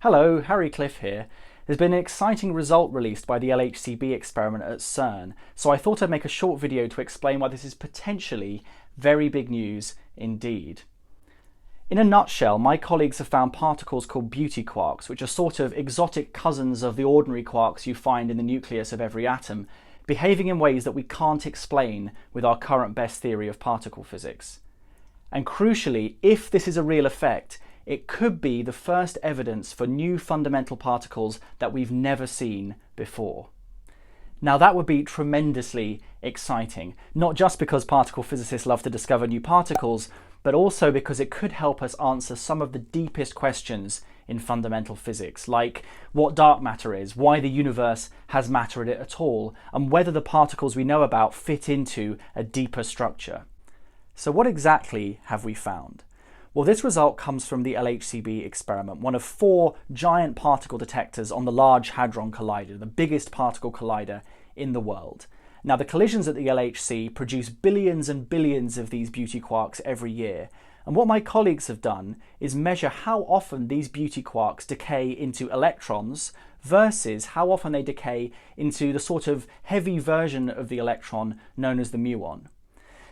Hello, Harry Cliff here. There's been an exciting result released by the LHCb experiment at CERN, so I thought I'd make a short video to explain why this is potentially very big news indeed. In a nutshell, my colleagues have found particles called beauty quarks, which are sort of exotic cousins of the ordinary quarks you find in the nucleus of every atom, behaving in ways that we can't explain with our current best theory of particle physics. And crucially, if this is a real effect, it could be the first evidence for new fundamental particles that we've never seen before. Now that would be tremendously exciting, not just because particle physicists love to discover new particles, but also because it could help us answer some of the deepest questions in fundamental physics, like what dark matter is, why the universe has matter in it at all, and whether the particles we know about fit into a deeper structure. So what exactly have we found? Well, this result comes from the LHCb experiment, one of 4 giant particle detectors on the Large Hadron Collider, the biggest particle collider in the world. Now, the collisions at the LHC produce billions and billions of these beauty quarks every year. And what my colleagues have done is measure how often these beauty quarks decay into electrons versus how often they decay into the sort of heavy version of the electron known as the muon.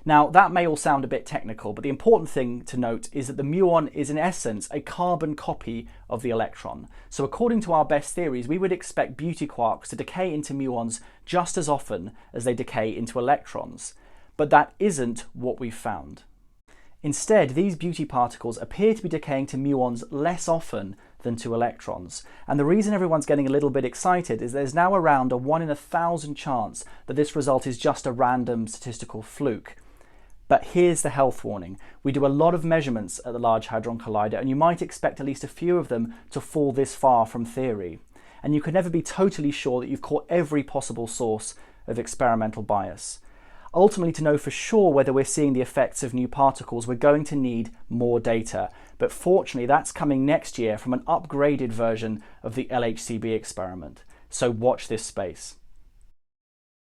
Now, that may all sound a bit technical, but the important thing to note is that the muon is in essence a carbon copy of the electron. So according to our best theories, we would expect beauty quarks to decay into muons just as often as they decay into electrons. But that isn't what we've found. Instead, these beauty particles appear to be decaying to muons less often than to electrons. And the reason everyone's getting a little bit excited is there's now around a 1 in 1,000 chance that this result is just a random statistical fluke. But here's the health warning. We do a lot of measurements at the Large Hadron Collider, and you might expect at least a few of them to fall this far from theory. And you can never be totally sure that you've caught every possible source of experimental bias. Ultimately, to know for sure whether we're seeing the effects of new particles, we're going to need more data. But fortunately, that's coming next year from an upgraded version of the LHCb experiment. So watch this space.